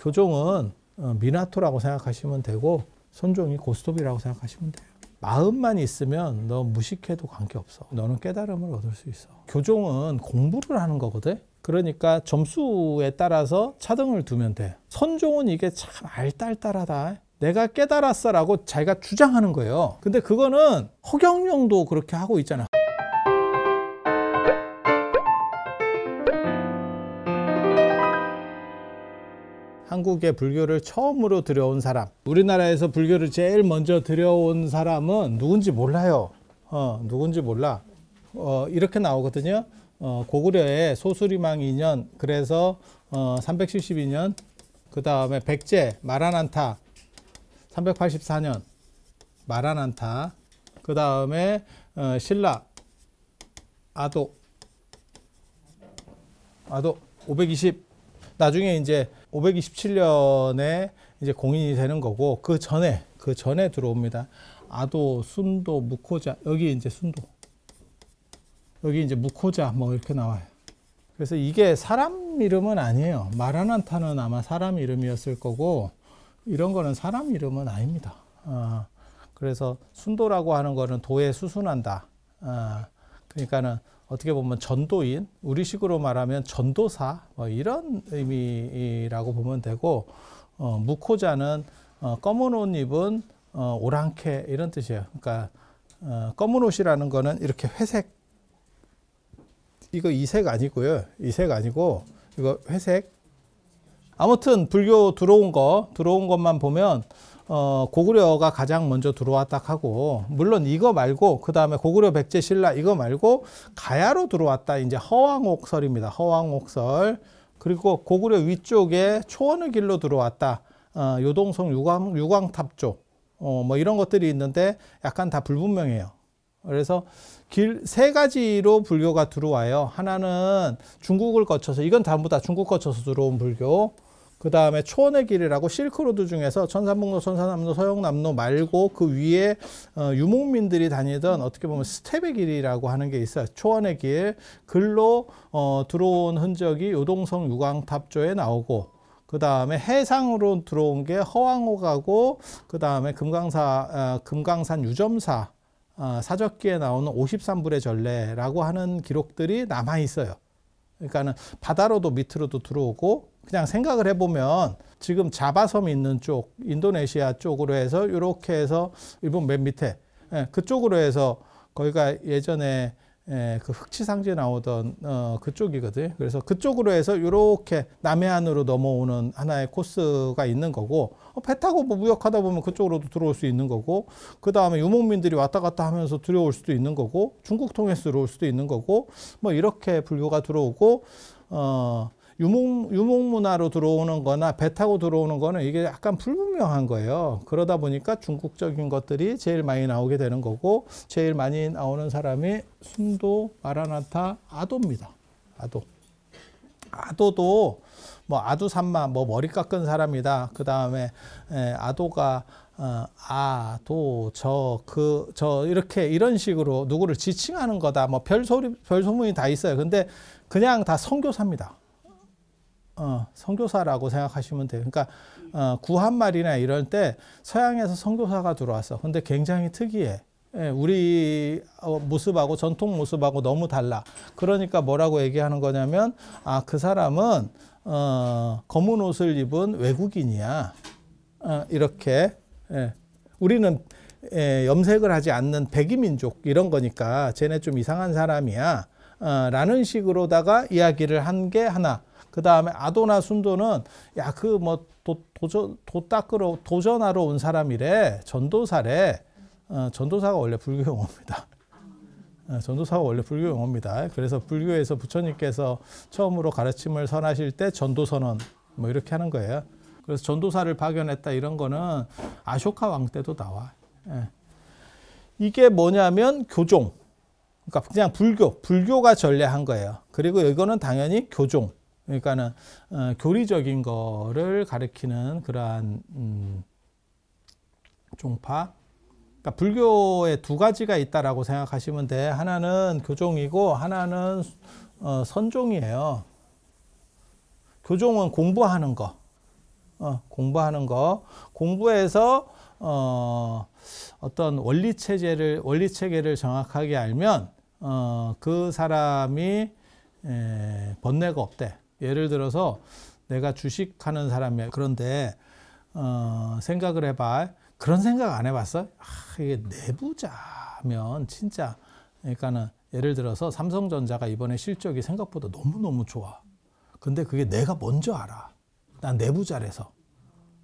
교종은 미나토라고 생각하시면 되고 선종이 고스톱이라고 생각하시면 돼요. 마음만 있으면 너 무식해도 관계없어. 너는 깨달음을 얻을 수 있어. 교종은 공부를 하는 거거든. 그러니까 점수에 따라서 차등을 두면 돼. 선종은 이게 참 알딸딸하다. 내가 깨달았어 라고 자기가 주장하는 거예요. 근데 그거는 허경영도 그렇게 하고 있잖아. 한국에 불교를 처음으로 들여온 사람, 우리나라에서 불교를 제일 먼저 들여온 사람은 누군지 몰라요. 누군지 몰라. 이렇게 나오거든요. 고구려에 소수리망 2년, 그래서 372년, 그 다음에 백제 마라난타 384년 마라난타, 그 다음에 신라 아도 520, 나중에 이제 527년에 이제 공인이 되는 거고, 그 전에 들어옵니다. 아도, 순도, 무코자, 여기 이제 순도, 여기 이제 무코자 뭐 이렇게 나와요. 그래서 이게 사람 이름은 아니에요. 마라난타는 아마 사람 이름이었을 거고, 이런 거는 사람 이름은 아닙니다. 그래서 순도라고 하는 거는 도에 수순한다. 그러니까는 어떻게 보면 전도인, 우리식으로 말하면 전도사, 뭐 이런 의미라고 보면 되고, 무코자는 검은 옷 입은 오랑캐 이런 뜻이에요. 그러니까 검은 옷이라는 거는 이렇게 회색, 이거 이색 아니고요. 이색 아니고 이거 회색. 아무튼 불교 들어온 것만 보면 고구려가 가장 먼저 들어왔다 하고, 물론 이거 말고 그 다음에 고구려, 백제, 신라 이거 말고 가야로 들어왔다. 이제 허왕옥설입니다. 허왕옥설. 그리고 고구려 위쪽에 초원의 길로 들어왔다. 요동성 유광탑 쪽. 뭐 이런 것들이 있는데 약간 다 불분명해요. 그래서 길 세 가지로 불교가 들어와요. 하나는 중국을 거쳐서, 이건 전부 다 중국 거쳐서 들어온 불교. 그 다음에 초원의 길이라고 실크로드 중에서 천산북로, 천산남로, 서영남로 말고 그 위에 유목민들이 다니던 어떻게 보면 스텝의 길이라고 하는 게 있어요. 초원의 길. 글로 들어온 흔적이 요동성 유광탑조에 나오고, 그 다음에 해상으로 들어온 게 허왕옥하고, 그 다음에 금강산 유점사 사적기에 나오는 53불의 전례라고 하는 기록들이 남아 있어요. 그러니까는 바다로도 밑으로도 들어오고, 그냥 생각을 해보면 지금 자바섬 있는 쪽, 인도네시아 쪽으로 해서 이렇게 해서 일본 맨 밑에 그쪽으로 해서 거기가 예전에 그 흑치상제 나오던 그쪽이거든요. 그래서 그쪽으로 해서 이렇게 남해안으로 넘어오는 하나의 코스가 있는 거고, 배 타고 뭐 무역하다 보면 그쪽으로도 들어올 수 있는 거고, 그 다음에 유목민들이 왔다 갔다 하면서 들어올 수도 있는 거고, 중국 통해서 들어올 수도 있는 거고, 뭐 이렇게 불교가 들어오고, 유목문화로 들어오는 거나 배 타고 들어오는 거는 이게 약간 불분명한 거예요. 그러다 보니까 중국적인 것들이 제일 많이 나오게 되는 거고, 제일 많이 나오는 사람이 순도, 마라난타, 아도입니다. 아도도 뭐 아두산마, 뭐 머리 깎은 사람이다. 그 다음에 아도가 저 이렇게 이런 식으로 누구를 지칭하는 거다. 뭐 별소문이 다 있어요. 근데 그냥 다 선교사입니다. 선교사라고 생각하시면 돼요. 그러니까 구한말이나 이럴 때 서양에서 선교사가 들어왔어. 근데 굉장히 특이해. 우리 모습하고 전통 모습하고 너무 달라. 그러니까 뭐라고 얘기하는 거냐면, 그 사람은 검은 옷을 입은 외국인이야. 이렇게. 우리는 염색을 하지 않는 백이민족 이런 거니까 쟤네 좀 이상한 사람이야. 라는 식으로다가 이야기를 한 게 하나. 그 다음에 아도나 순도는 도전하러 온 사람이래. 전도사래. 전도사가 원래 불교 용어입니다. 전도사가 원래 불교 용어입니다. 그래서 불교에서 부처님께서 처음으로 가르침을 선하실 때 전도선언 뭐 이렇게 하는 거예요. 그래서 전도사를 파견했다 이런 거는 아쇼카 왕 때도 나와. 이게 뭐냐면 교종. 그러니까 그냥 불교가 전례한 거예요. 그리고 이거는 당연히 교종. 그러니까는 교리적인 거를 가리키는 그러한 종파. 그러니까 불교에 두 가지가 있다라고 생각하시면 돼. 하나는 교종이고 하나는 선종이에요. 교종은 공부하는 거. 공부하는 거. 공부해서 어떤 원리 체계를 정확하게 알면 그 사람이 번뇌가 없대. 예를 들어서 내가 주식하는 사람이야. 그런데 생각을 해봐. 그런 생각 안 해봤어? 이게 내부자면 진짜, 그러니까는 예를 들어서 삼성전자가 이번에 실적이 생각보다 너무너무 좋아. 근데 그게 내가 먼저 알아. 난 내부자라서.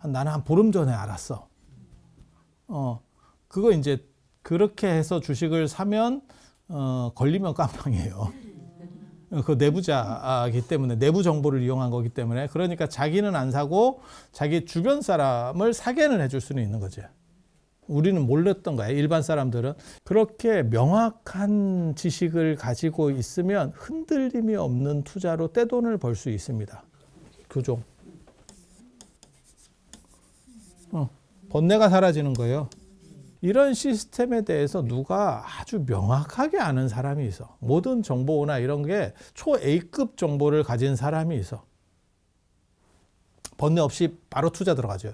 나는 한 보름 전에 알았어. 그거 이제 그렇게 해서 주식을 사면 걸리면 깜빵이에요. 그 내부자이기 때문에, 내부 정보를 이용한 거기 때문에. 그러니까 자기는 안 사고 자기 주변 사람을 사견을 해줄 수는 있는 거지. 우리는 몰랐던 거야. 일반 사람들은. 그렇게 명확한 지식을 가지고 있으면 흔들림이 없는 투자로 떼돈을 벌 수 있습니다. 교종. 번뇌가 사라지는 거예요. 이런 시스템에 대해서 누가 아주 명확하게 아는 사람이 있어. 모든 정보나 이런 게 초 A급 정보를 가진 사람이 있어. 번뇌 없이 바로 투자 들어가죠.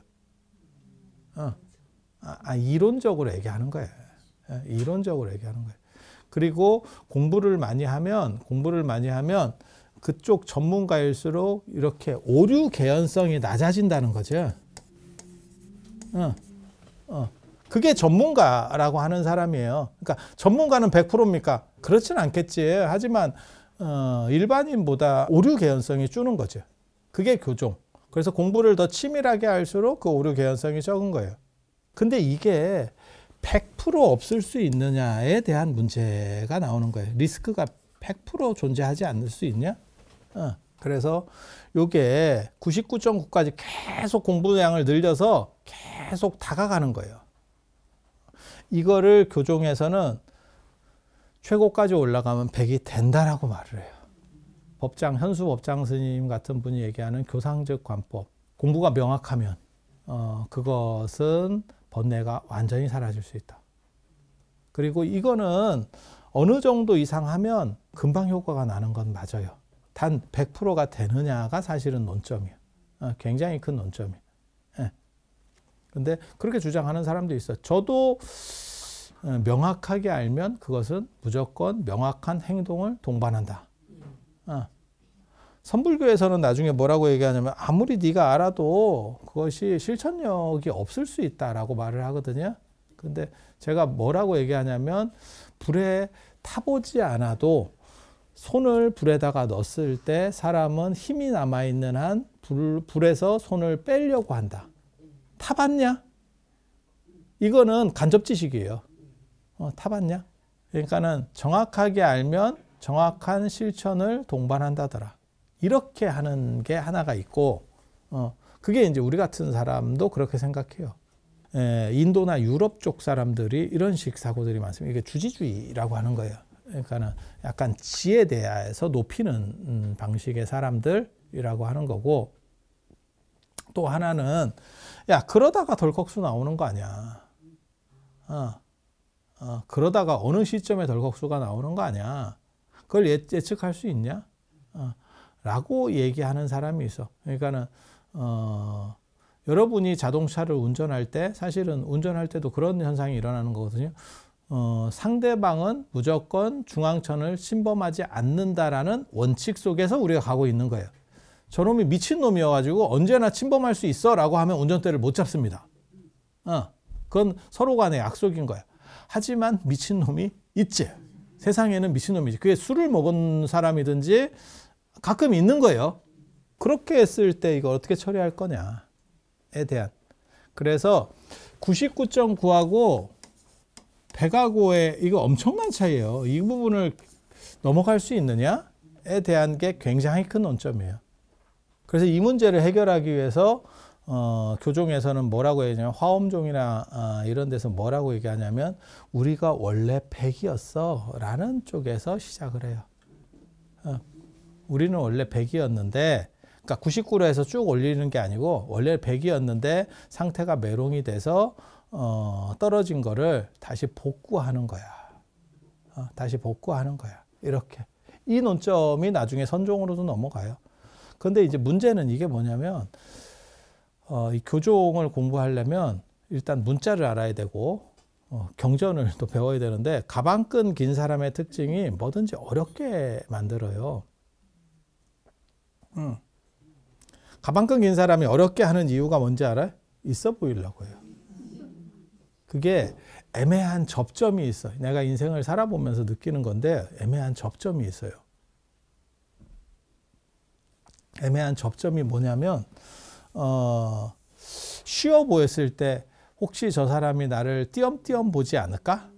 이론적으로 얘기하는 거예요. 이론적으로 얘기하는 거예요. 그리고 공부를 많이 하면 그쪽 전문가일수록 이렇게 오류 개연성이 낮아진다는 거죠. 그게 전문가라고 하는 사람이에요. 그러니까 전문가는 100%입니까? 그렇진 않겠지. 하지만 일반인보다 오류 개연성이 줄는 거죠. 그게 교종. 그래서 공부를 더 치밀하게 할수록 그 오류 개연성이 적은 거예요. 근데 이게 100% 없을 수 있느냐에 대한 문제가 나오는 거예요. 리스크가 100% 존재하지 않을 수 있냐? 그래서 이게 99.9까지 계속 공부량을 늘려서 계속 다가가는 거예요. 이거를 교종에서는 최고까지 올라가면 100이 된다라고 말을 해요. 현수 법장 스님 같은 분이 얘기하는 교상적 관법. 공부가 명확하면 그것은 번뇌가 완전히 사라질 수 있다. 그리고 이거는 어느 정도 이상 하면 금방 효과가 나는 건 맞아요. 단 100%가 되느냐가 사실은 논점이에요. 굉장히 큰 논점이에요. 근데 그렇게 주장하는 사람도 있어요. 저도 명확하게 알면 그것은 무조건 명확한 행동을 동반한다. 선불교에서는 나중에 뭐라고 얘기하냐면 아무리 네가 알아도 그것이 실천력이 없을 수 있다라고 말을 하거든요. 근데 제가 뭐라고 얘기하냐면 불에 타보지 않아도 손을 불에다가 넣었을 때 사람은 힘이 남아있는 한 불에서 손을 빼려고 한다. 타봤냐? 이거는 간접 지식이에요. 타봤냐? 그러니까는 정확하게 알면 정확한 실천을 동반한다더라. 이렇게 하는 게 하나가 있고, 그게 이제 우리 같은 사람도 그렇게 생각해요. 인도나 유럽 쪽 사람들이 이런 식 사고들이 많습니다. 이게 주지주의라고 하는 거예요. 그러니까는 약간 지에 대해서 높이는 방식의 사람들이라고 하는 거고, 또 하나는 야 그러다가 덜컥수 나오는 거 아니야. 그러다가 어느 시점에 덜컥수가 나오는 거 아니야. 그걸 예측할 수 있냐? 라고 얘기하는 사람이 있어. 그러니까는 여러분이 자동차를 운전할 때 사실은 운전할 때도 그런 현상이 일어나는 거거든요. 상대방은 무조건 중앙선을 침범하지 않는다라는 원칙 속에서 우리가 가고 있는 거예요. 저놈이 미친놈이어가지고 언제나 침범할 수 있어 라고 하면 운전대를 못 잡습니다. 그건 서로 간의 약속인 거야. 하지만 미친놈이 있지. 세상에는 미친놈이지. 그게 술을 먹은 사람이든지 가끔 있는 거예요. 그렇게 했을 때 이거 어떻게 처리할 거냐에 대한. 그래서 99.9하고 100하고의 이거 엄청난 차이예요. 이 부분을 넘어갈 수 있느냐에 대한 게 굉장히 큰 논점이에요. 그래서 이 문제를 해결하기 위해서 교종에서는 뭐라고 얘기하냐면 화엄종이나 이런 데서 뭐라고 얘기하냐면 우리가 원래 100이었어 라는 쪽에서 시작을 해요. 우리는 원래 100이었는데 그러니까 99로 해서 쭉 올리는 게 아니고 원래 100이었는데 상태가 메롱이 돼서 떨어진 거를 다시 복구하는 거야. 다시 복구하는 거야. 이렇게. 이 논점이 나중에 선종으로도 넘어가요. 근데 이제 문제는 이게 뭐냐면 이 교종을 공부하려면 일단 문자를 알아야 되고 경전을 또 배워야 되는데 가방끈 긴 사람의 특징이 뭐든지 어렵게 만들어요. 가방끈 긴 사람이 어렵게 하는 이유가 뭔지 알아요? 있어 보이려고 해요. 그게 애매한 접점이 있어요. 내가 인생을 살아보면서 느끼는 건데 애매한 접점이 있어요. 애매한 접점이 뭐냐면 쉬워 보였을 때 혹시 저 사람이 나를 띄엄띄엄 보지 않을까?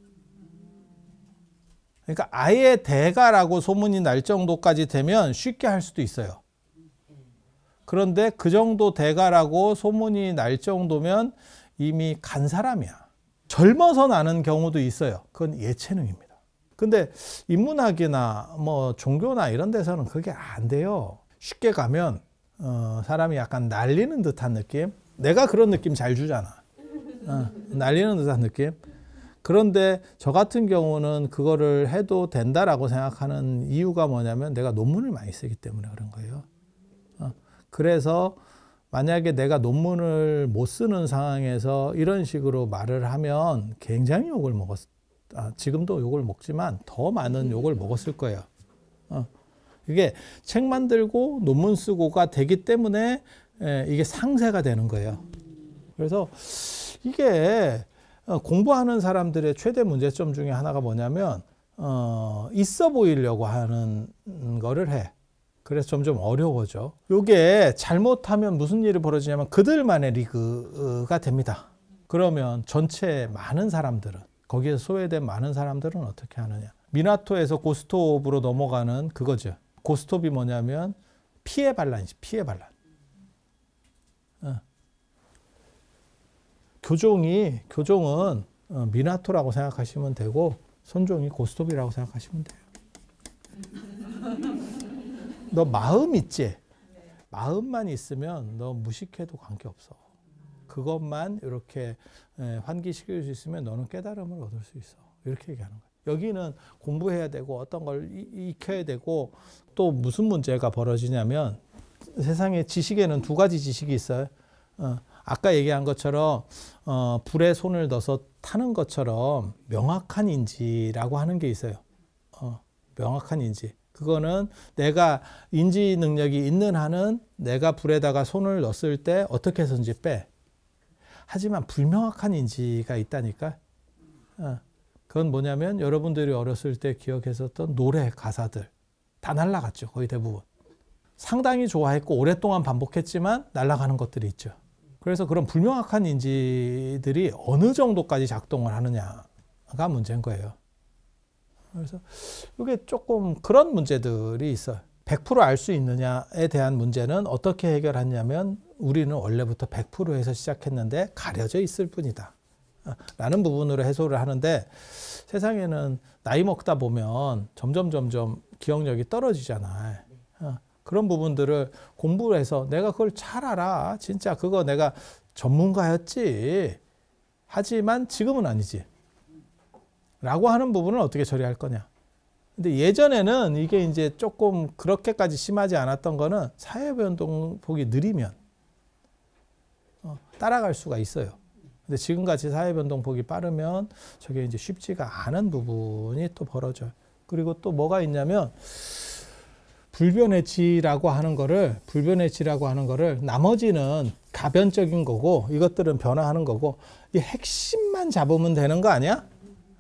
그러니까 아예 대가라고 소문이 날 정도까지 되면 쉽게 할 수도 있어요. 그런데 그 정도 대가라고 소문이 날 정도면 이미 간 사람이야. 젊어서 나는 경우도 있어요. 그건 예체능입니다. 근데 인문학이나 뭐 종교나 이런 데서는 그게 안 돼요. 쉽게 가면 사람이 약간 날리는 듯한 느낌? 내가 그런 느낌 잘 주잖아. 날리는 듯한 느낌? 그런데 저 같은 경우는 그거를 해도 된다라고 생각하는 이유가 뭐냐면 내가 논문을 많이 쓰기 때문에 그런 거예요. 그래서 만약에 내가 논문을 못 쓰는 상황에서 이런 식으로 말을 하면 굉장히 욕을 지금도 욕을 먹지만 더 많은 욕을 먹었을 거예요. 이게 책 만들고 논문 쓰고가 되기 때문에 이게 상세가 되는 거예요. 그래서 이게 공부하는 사람들의 최대 문제점 중에 하나가 뭐냐면 있어 보이려고 하는 거를 해. 그래서 점점 어려워져. 이게 잘못하면 무슨 일이 벌어지냐면 그들만의 리그가 됩니다. 그러면 전체 많은 사람들은, 거기에서 소외된 많은 사람들은 어떻게 하느냐. 미나토에서 고스톱으로 넘어가는 그거죠. 고스톱이 뭐냐면 피해 반란이지, 피해 반란. 교종은 미나토라고 생각하시면 되고 선종이 고스톱이라고 생각하시면 돼요. 너 마음 있지? 마음만 있으면 너 무식해도 관계없어. 그것만 이렇게 환기시킬 수 있으면 너는 깨달음을 얻을 수 있어. 이렇게 얘기하는 거예요. 여기는 공부해야 되고 어떤 걸 익혀야 되고 또 무슨 문제가 벌어지냐면 세상에 지식에는 두 가지 지식이 있어요. 아까 얘기한 것처럼 불에 손을 넣어서 타는 것처럼 명확한 인지라고 하는 게 있어요. 명확한 인지. 그거는 내가 인지 능력이 있는 한은 내가 불에다가 손을 넣었을 때 어떻게 해서든지 빼. 하지만 불명확한 인지가 있다니까. 그건 뭐냐면 여러분들이 어렸을 때 기억했었던 노래 가사들 다 날아갔죠. 거의 대부분. 상당히 좋아했고 오랫동안 반복했지만 날아가는 것들이 있죠. 그래서 그런 불명확한 인지들이 어느 정도까지 작동을 하느냐가 문제인 거예요. 그래서 이게 조금 그런 문제들이 있어요. 100% 알 수 있느냐에 대한 문제는 어떻게 해결하냐면 우리는 원래부터 100%에서 시작했는데 가려져 있을 뿐이다. 라는 부분으로 해소를 하는데 세상에는 나이 먹다 보면 점점 기억력이 떨어지잖아. 그런 부분들을 공부를 해서 내가 그걸 잘 알아. 진짜 그거 내가 전문가였지. 하지만 지금은 아니지. 라고 하는 부분을 어떻게 처리할 거냐. 근데 예전에는 이게 이제 조금 그렇게까지 심하지 않았던 거는 사회변동폭이 느리면 따라갈 수가 있어요. 근데 지금같이 사회변동폭이 빠르면 저게 이제 쉽지가 않은 부분이 또 벌어져요. 그리고 또 뭐가 있냐면 불변의치라고 하는 거를 나머지는 가변적인 거고 이것들은 변화하는 거고 이 핵심만 잡으면 되는 거 아니야?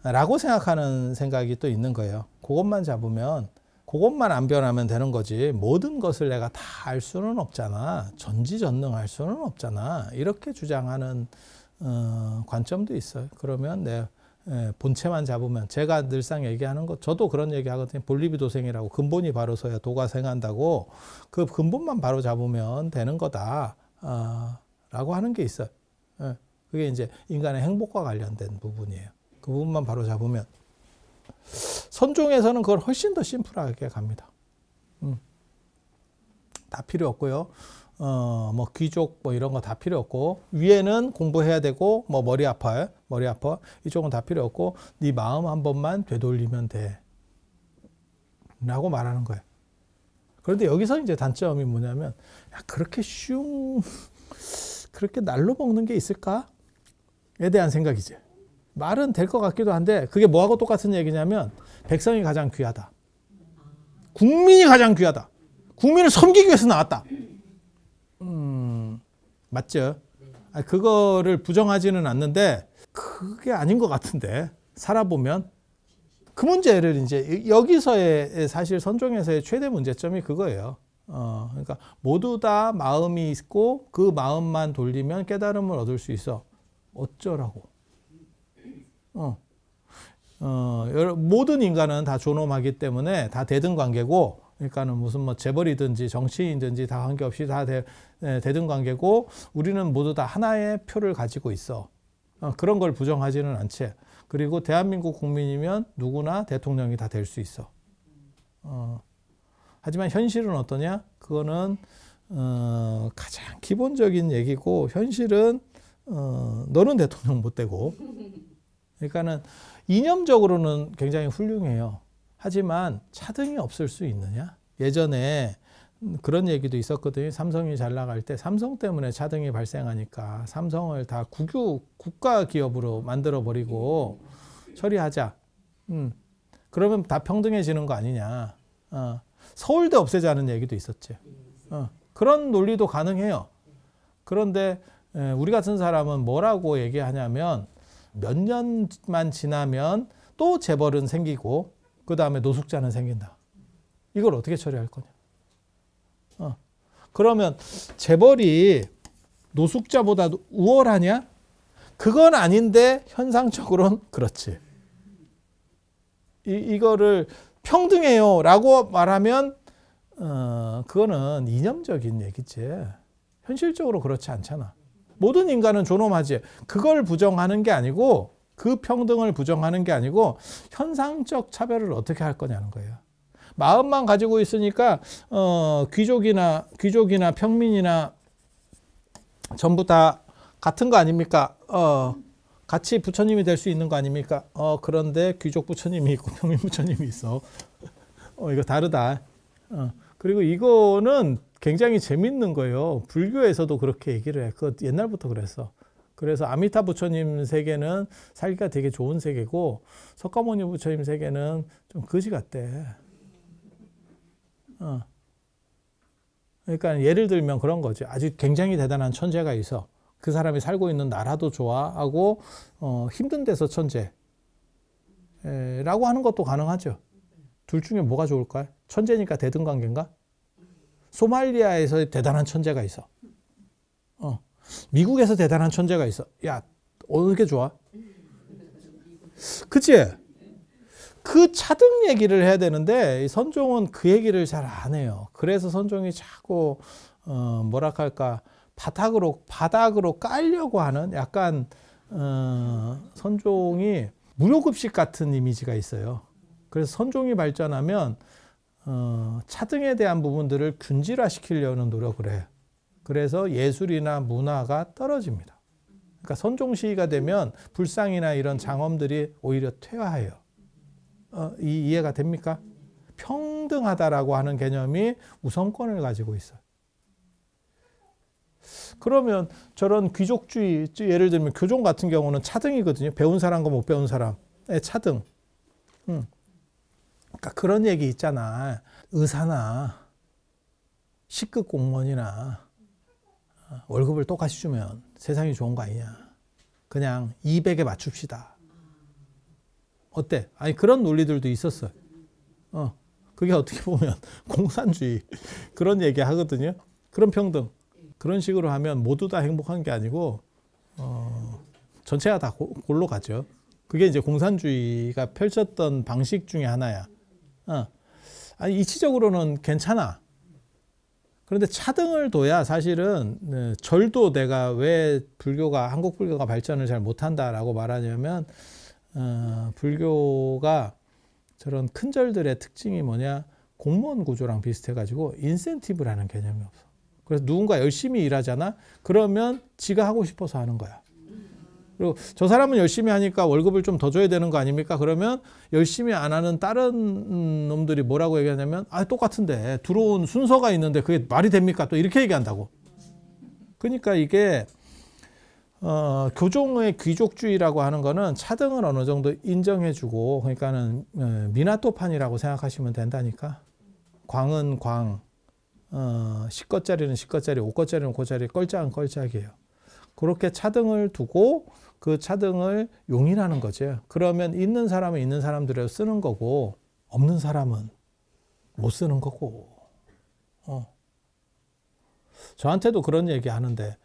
라고 생각하는 생각이 또 있는 거예요. 그것만 잡으면, 그것만 안 변하면 되는 거지. 모든 것을 내가 다 알 수는 없잖아. 전지전능할 수는 없잖아. 이렇게 주장하는 관점도 있어요. 그러면 내 본체만 잡으면, 제가 늘상 얘기하는 것, 저도 그런 얘기 하거든요. 볼리비도생이라고, 근본이 바로 서야 도가 생한다고. 그 근본만 바로 잡으면 되는 거다. 라고 하는 게 있어요. 그게 이제 인간의 행복과 관련된 부분이에요. 그 부분만 바로 잡으면. 선종에서는 그걸 훨씬 더 심플하게 갑니다. 다 필요 없고요. 뭐 귀족 뭐 이런 거 다 필요 없고, 위에는 공부해야 되고, 뭐 머리 아파. 이쪽은 다 필요 없고, 네 마음 한 번만 되돌리면 돼. 라고 말하는 거예요. 그런데 여기서 이제 단점이 뭐냐면, 야, 그렇게 그렇게 날로 먹는 게 있을까에 대한 생각이지. 말은 될 것 같기도 한데 그게 뭐하고 똑같은 얘기냐면 백성이 가장 귀하다. 국민이 가장 귀하다. 국민을 섬기기 위해서 나왔다. 맞죠? 그거를 부정하지는 않는데 그게 아닌 것 같은데 살아보면 그 문제를 이제 여기서의 사실 선종에서의 최대 문제점이 그거예요. 그러니까 모두 다 마음이 있고 그 마음만 돌리면 깨달음을 얻을 수 있어. 어쩌라고? 모든 인간은 다 존엄하기 때문에 다 대등 관계고, 그러니까는 무슨 뭐 재벌이든지 정치인든지 다 관계없이 다 대등 관계고, 우리는 모두 다 하나의 표를 가지고 있어. 그런 걸 부정하지는 않지. 그리고 대한민국 국민이면 누구나 대통령이 다 될 수 있어. 하지만 현실은 어떠냐? 그거는 가장 기본적인 얘기고, 현실은 너는 대통령 못 되고. 그러니까는 이념적으로는 굉장히 훌륭해요. 하지만 차등이 없을 수 있느냐? 예전에 그런 얘기도 있었거든요. 삼성이 잘 나갈 때 삼성 때문에 차등이 발생하니까 삼성을 다 국가 기업으로 만들어 버리고 처리하자. 그러면 다 평등해지는 거 아니냐? 서울대 없애자는 얘기도 있었지. 그런 논리도 가능해요. 그런데 우리 같은 사람은 뭐라고 얘기하냐면 몇 년만 지나면 또 재벌은 생기고 그 다음에 노숙자는 생긴다. 이걸 어떻게 처리할 거냐? 그러면 재벌이 노숙자보다 우월하냐? 그건 아닌데 현상적으로는 그렇지. 이거를 평등해요 라고 말하면 그거는 이념적인 얘기지. 현실적으로 그렇지 않잖아. 모든 인간은 존엄하지. 그걸 부정하는 게 아니고, 그 평등을 부정하는 게 아니고 현상적 차별을 어떻게 할 거냐는 거예요. 마음만 가지고 있으니까 귀족이나 평민이나 전부 다 같은 거 아닙니까? 같이 부처님이 될 수 있는 거 아닙니까? 그런데 귀족 부처님이 있고 평민 부처님이 있어. 이거 다르다. 그리고 이거는 굉장히 재밌는 거예요. 불교에서도 그렇게 얘기를 해. 그거 옛날부터 그랬어. 그래서 아미타 부처님 세계는 살기가 되게 좋은 세계고, 석가모니 부처님 세계는 좀 거지 같대. 그러니까 예를 들면 그런 거죠. 아주 굉장히 대단한 천재가 있어. 그 사람이 살고 있는 나라도 좋아하고 힘든 데서 천재라고 하는 것도 가능하죠. 둘 중에 뭐가 좋을까요? 천재니까 대등 관계인가? 소말리아에서 대단한 천재가 있어. 미국에서 대단한 천재가 있어. 야, 어느 게 좋아? 그치? 그 차등 얘기를 해야 되는데 선종은 그 얘기를 잘 안 해요. 그래서 선종이 자꾸 뭐랄까 바닥으로 깔려고 하는 약간 선종이 무료급식 같은 이미지가 있어요. 그래서 선종이 발전하면 차등에 대한 부분들을 균질화시키려는 노력을 해. 그래서 예술이나 문화가 떨어집니다. 그러니까 선종시기가 되면 불상이나 이런 장엄들이 오히려 퇴화해요. 이해가 됩니까? 평등하다라고 하는 개념이 우선권을 가지고 있어요. 그러면 저런 귀족주의, 예를 들면 교종 같은 경우는 차등이거든요. 배운 사람과 못 배운 사람의 차등. 그러니까 그런 얘기 있잖아. 의사나 식급 공무원이나 월급을 똑같이 주면 세상이 좋은 거 아니냐. 그냥 200에 맞춥시다. 어때? 아니 그런 논리들도 있었어요. 그게 어떻게 보면 공산주의 그런 얘기 하거든요. 그런 평등. 그런 식으로 하면 모두 다 행복한 게 아니고 전체가 다 골로 가죠. 그게 이제 공산주의가 펼쳤던 방식 중에 하나야. 아니 이치적으로는 괜찮아. 그런데 차등을 둬야 사실은 절도 내가 왜 한국 불교가 발전을 잘 못한다라고 말하냐면 불교가 저런 큰 절들의 특징이 뭐냐, 공무원 구조랑 비슷해가지고 인센티브라는 개념이 없어. 그래서 누군가 열심히 일하잖아. 그러면 지가 하고 싶어서 하는 거야. 그리고 저 사람은 열심히 하니까 월급을 좀 더 줘야 되는 거 아닙니까? 그러면 열심히 안 하는 다른 놈들이 뭐라고 얘기하냐면 똑같은데 들어온 순서가 있는데 그게 말이 됩니까? 또 이렇게 얘기한다고. 그러니까 이게 교종의 귀족주의라고 하는 거는 차등을 어느 정도 인정해주고, 그러니까는 미나토판이라고 생각하시면 된다니까. 광은 광, 10거짜리는 10거짜리, 5거짜리는 5거짜리, 껄짝은 껄짝이에요. 그렇게 차등을 두고 그 차등을 용인하는 거죠. 그러면 있는 사람은 있는 사람들을 쓰는 거고, 없는 사람은 못 쓰는 거고. 저한테도 그런 얘기 하는데,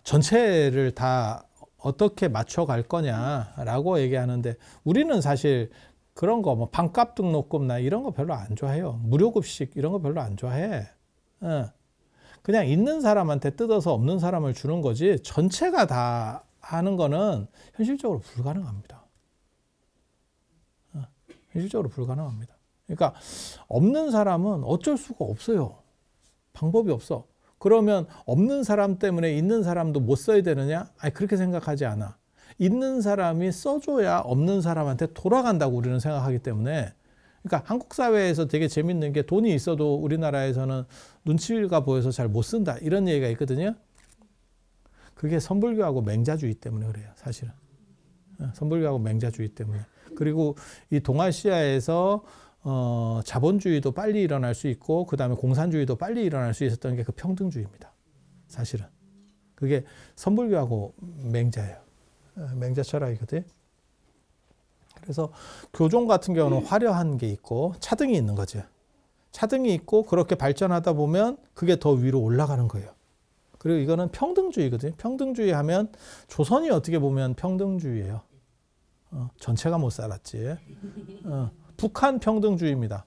전체를 다 어떻게 맞춰갈 거냐라고 얘기하는데, 우리는 사실 그런 거, 뭐 반값 등록금나 이런 거 별로 안 좋아해요. 무료급식 이런 거 별로 안 좋아해. 그냥 있는 사람한테 뜯어서 없는 사람을 주는 거지, 전체가 다 하는 거는 현실적으로 불가능합니다. 현실적으로 불가능합니다. 그러니까 없는 사람은 어쩔 수가 없어요. 방법이 없어. 그러면 없는 사람 때문에 있는 사람도 못 써야 되느냐? 아니, 그렇게 생각하지 않아. 있는 사람이 써줘야 없는 사람한테 돌아간다고 우리는 생각하기 때문에. 그러니까 한국 사회에서 되게 재밌는 게, 돈이 있어도 우리나라에서는 눈치가 보여서 잘 못 쓴다, 이런 얘기가 있거든요. 그게 선불교하고 맹자주의 때문에 그래요, 사실은. 선불교하고 맹자주의 때문에. 그리고 이 동아시아에서 자본주의도 빨리 일어날 수 있고, 그 다음에 공산주의도 빨리 일어날 수 있었던 게 그 평등주의입니다, 사실은. 그게 선불교하고 맹자예요. 맹자 철학이거든. 그래서 교종 같은 경우는 화려한 게 있고 차등이 있는 거죠. 차등이 있고 그렇게 발전하다 보면 그게 더 위로 올라가는 거예요. 그리고 이거는 평등주의거든요. 평등주의 하면 조선이 어떻게 보면 평등주의예요. 전체가 못 살았지. 북한 평등주의입니다.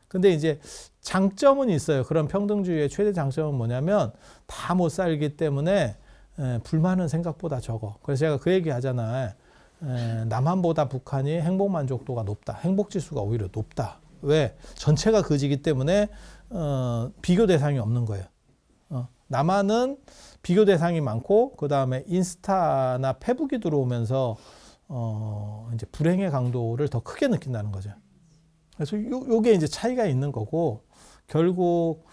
근데 이제 장점은 있어요. 그런 평등주의의 최대 장점은 뭐냐면, 다 못 살기 때문에 불만은 생각보다 적어. 그래서 제가 그 얘기 하잖아요. 남한보다 북한이 행복 만족도가 높다. 행복 지수가 오히려 높다. 왜? 전체가 그지기 때문에 비교 대상이 없는 거예요. 남한은 비교 대상이 많고, 그 다음에 인스타나 페북이 들어오면서 이제 불행의 강도를 더 크게 느낀다는 거죠. 그래서 요게 이제 차이가 있는 거고, 결국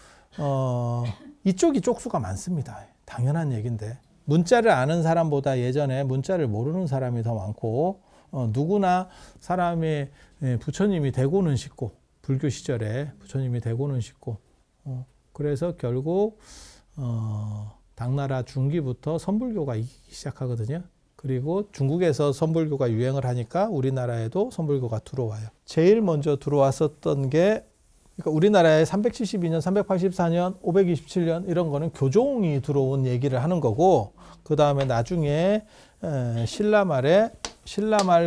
이쪽이 쪽수가 많습니다. 당연한 얘기인데, 문자를 아는 사람보다 예전에 문자를 모르는 사람이 더 많고, 누구나 사람이 부처님이 되고는 싶고, 불교 시절에 부처님이 되고는 싶고, 그래서 결국 당나라 중기부터 선불교가 이기기 시작하거든요. 그리고 중국에서 선불교가 유행을 하니까 우리나라에도 선불교가 들어와요. 제일 먼저 들어왔었던 게, 그러니까 우리나라에 372년, 384년, 527년 이런 거는 교종이 들어온 얘기를 하는 거고, 그 다음에 나중에 신라말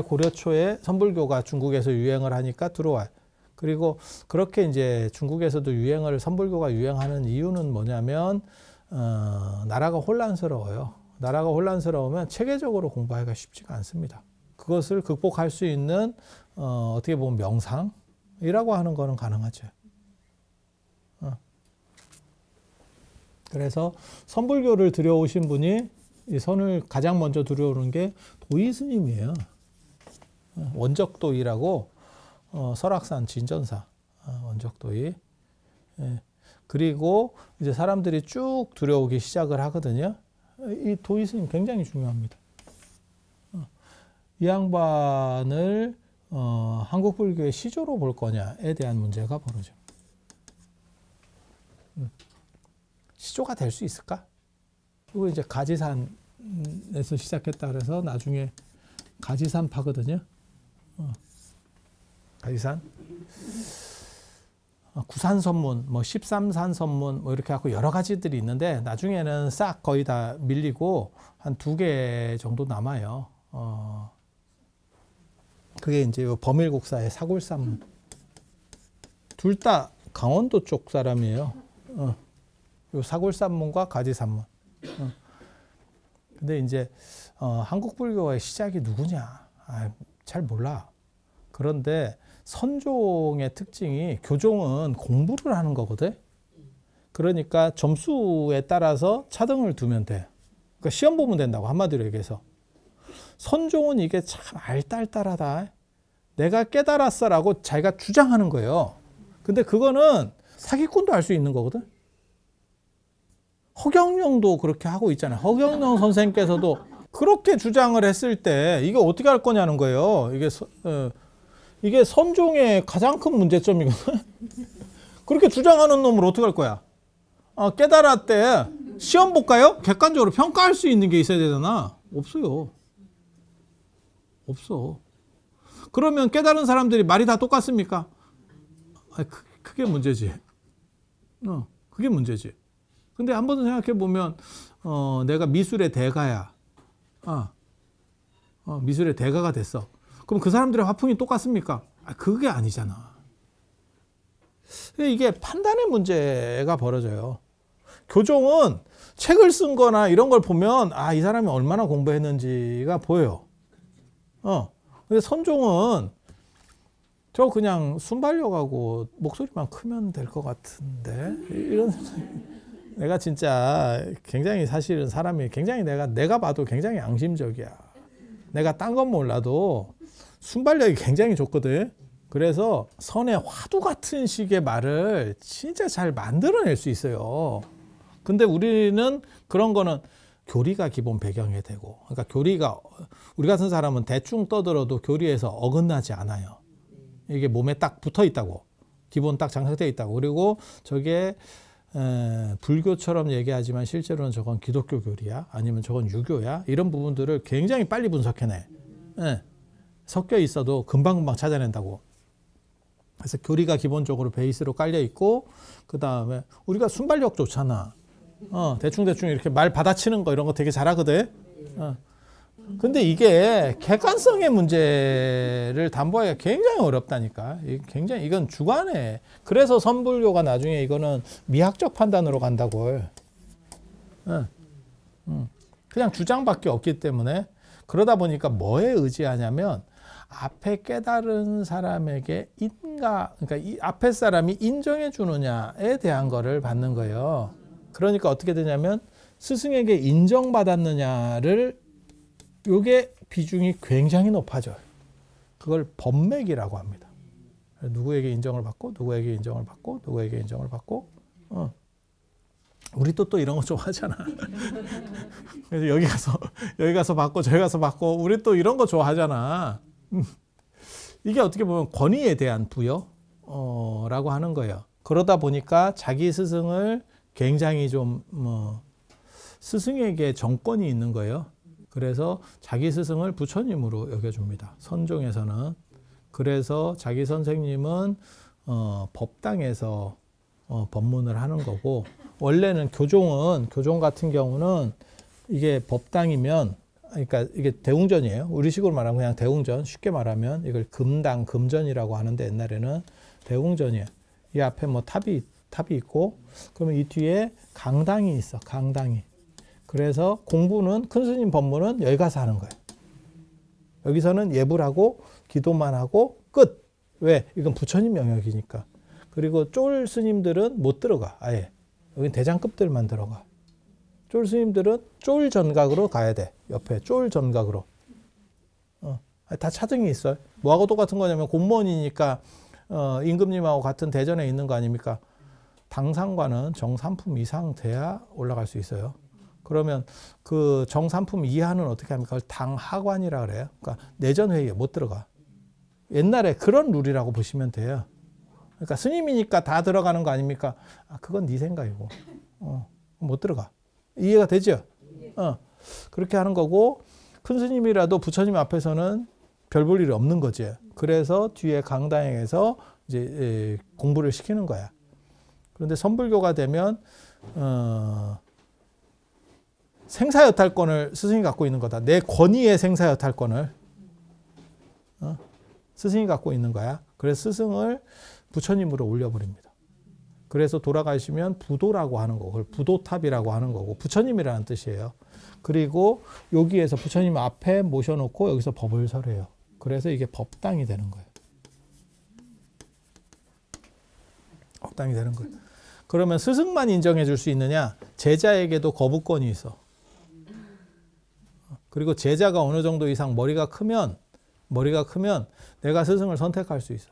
고려 초에 선불교가 중국에서 유행을 하니까 들어와요. 그리고 그렇게 이제 중국에서도 선불교가 유행하는 이유는 뭐냐면, 나라가 혼란스러워요. 나라가 혼란스러우면 체계적으로 공부하기가 쉽지가 않습니다. 그것을 극복할 수 있는 어떻게 보면 명상이라고 하는 거는 가능하죠. 그래서 선불교를 들여오신 분이, 이 선을 가장 먼저 들여오는 게 도의 스님이에요. 원적도의라고, 설악산 진전사 원적도의. 그리고 이제 사람들이 쭉 들여오기 시작을 하거든요. 이 도의 스님 굉장히 중요합니다. 이 양반을 한국 불교의 시조로 볼 거냐에 대한 문제가 벌어져. 시조가 될 수 있을까? 그리고 이제 가지산에서 시작했다 그래서 나중에 가지산파거든요. 가지산. 구산선문, 뭐 13산선문, 뭐 이렇게 하고 여러 가지들이 있는데, 나중에는 싹 거의 다 밀리고 한 2개 정도 남아요. 그게 이제 범일국사의 사골산문. 둘 다 강원도 쪽 사람이에요. 요 사골산문과 가지산문. 근데 이제 한국 불교의 시작이 누구냐? 잘 몰라. 그런데 선종의 특징이, 교종은 공부를 하는 거거든. 그러니까 점수에 따라서 차등을 두면 돼. 그러니까 시험 보면 된다고, 한마디로 얘기해서. 선종은 이게 참 알딸딸하다. 내가 깨달았어라고 자기가 주장하는 거예요. 근데 그거는 사기꾼도 할 수 있는 거거든. 허경영도 그렇게 하고 있잖아요. 허경영 선생님께서도 그렇게 주장을 했을 때 이게 어떻게 할 거냐는 거예요. 이게 선종의 가장 큰 문제점이거든. 그렇게 주장하는 놈을 어떻게 할 거야? 깨달았대. 시험 볼까요? 객관적으로 평가할 수 있는 게 있어야 되잖아. 없어요. 없어. 그러면 깨달은 사람들이 말이 다 똑같습니까? 그게 문제지. 그게 문제지. 근데 한 번 생각해 보면 내가 미술의 대가야. 미술의 대가가 됐어. 그럼 그 사람들의 화풍이 똑같습니까? 그게 아니잖아. 이게 판단의 문제가 벌어져요. 교종은 책을 쓴 거나 이런 걸 보면 이 사람이 얼마나 공부했는지가 보여요. 근데 선종은 저 그냥 순발력하고 목소리만 크면 될 것 같은데 이런 내가 진짜 굉장히 사실은 사람이 굉장히 내가 봐도 굉장히 양심적이야. 내가 딴 건 몰라도 순발력이 굉장히 좋거든. 그래서 선의 화두 같은 식의 말을 진짜 잘 만들어낼 수 있어요. 근데 우리는 그런 거는 교리가 기본 배경이 되고, 그러니까 교리가 우리 같은 사람은 대충 떠들어도 교리에서 어긋나지 않아요. 이게 몸에 딱 붙어 있다고, 기본 딱 장착되어 있다고. 그리고 저게 불교처럼 얘기하지만 실제로는 저건 기독교 교리야, 아니면 저건 유교야, 이런 부분들을 굉장히 빨리 분석해내. 섞여 있어도 금방금방 찾아낸다고. 그래서 교리가 기본적으로 베이스로 깔려 있고, 그 다음에 우리가 순발력 좋잖아. 대충대충 이렇게 말 받아치는 거 이런 거 되게 잘하거든. 근데 이게 객관성의 문제를 담보하기가 굉장히 어렵다니까. 굉장히 이건 주관해. 그래서 선불교가 나중에 이거는 미학적 판단으로 간다고. 그냥 주장밖에 없기 때문에. 그러다 보니까 뭐에 의지하냐면 앞에 깨달은 사람에게 그러니까 이 앞에 사람이 인정해 주느냐에 대한 거를 받는 거예요. 그러니까 어떻게 되냐면 스승에게 인정받았느냐를 요게 비중이 굉장히 높아져요. 그걸 법맥이라고 합니다. 누구에게 인정을 받고 누구에게 인정을 받고 누구에게 인정을 받고. 우리 또 이런 거 좋아하잖아. 그래서 여기 가서 받고 저기 가서 받고 우리 또 이런 거 좋아하잖아. 이게 어떻게 보면 권위에 대한 부여라고 하는 거예요. 그러다 보니까 자기 스승을 굉장히 좀 스승에게 정권이 있는 거예요. 그래서 자기 스승을 부처님으로 여겨줍니다. 선종에서는. 그래서 자기 선생님은 법당에서 법문을 하는 거고, 원래는 교종 같은 경우는 이게 법당이면, 그러니까 이게 대웅전이에요. 우리식으로 말하면 그냥 대웅전, 쉽게 말하면 이걸 금당, 금전이라고 하는데 옛날에는 대웅전이에요. 이 앞에 뭐 탑이 있고, 그러면 이 뒤에 강당이 있어. 강당이. 그래서 공부는 큰 스님 법문은 여기 가서 하는 거예요. 여기서는 예불하고 기도만 하고 끝. 왜? 이건 부처님 영역이니까. 그리고 쫄 스님들은 못 들어가. 아예. 여긴 대장급들만 들어가. 쫄 스님들은 쫄 전각으로 가야 돼. 옆에 쫄 전각으로. 다 차등이 있어요. 뭐하고 똑같은 거냐면 공무원이니까 임금님하고 같은 대전에 있는 거 아닙니까? 당상관은 정삼품 이상 돼야 올라갈 수 있어요. 그러면 그 정삼품 이하는 어떻게 합니까? 당하관이라 그래요. 그러니까 내전회의에 못 들어가. 옛날에 그런 룰이라고 보시면 돼요. 그러니까 스님이니까 다 들어가는 거 아닙니까? 그건 네 생각이고. 못 들어가. 이해가 되죠? 그렇게 하는 거고, 큰 스님이라도 부처님 앞에서는 별 볼 일이 없는 거지. 그래서 뒤에 강당에서 이제 공부를 시키는 거야. 그런데 선불교가 되면 생사여탈권을 스승이 갖고 있는 거다. 내 권위의 생사여탈권을 스승이 갖고 있는 거야. 그래서 스승을 부처님으로 올려버립니다. 그래서 돌아가시면 부도라고 하는 거고, 그걸 부도탑이라고 하는 거고, 부처님이라는 뜻이에요. 그리고 여기에서 부처님 앞에 모셔놓고 여기서 법을 설해요. 그래서 이게 법당이 되는 거예요. 법당이 되는 거예요. 그러면 스승만 인정해 줄 수 있느냐? 제자에게도 거부권이 있어. 그리고 제자가 어느 정도 이상 머리가 크면 내가 스승을 선택할 수 있어.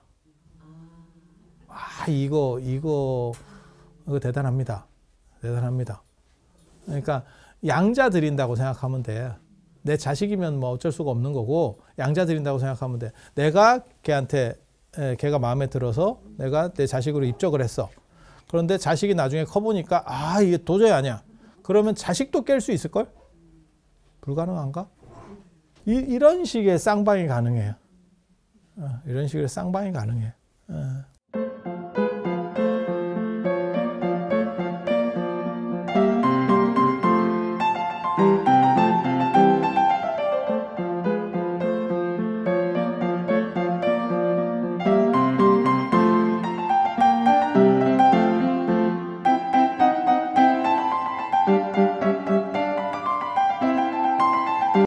이거 대단합니다. 대단합니다. 그러니까 양자 드린다고 생각하면 돼. 내 자식이면 뭐 어쩔 수가 없는 거고 양자 드린다고 생각하면 돼. 내가 걔한테 걔가 마음에 들어서 내가 내 자식으로 입적을 했어. 그런데 자식이 나중에 커보니까 아 이게 도저히 아니야. 그러면 자식도 깰 수 있을걸? 불가능한가? 이런 식의 쌍방이 가능해요. 이런 식의 쌍방이 가능해.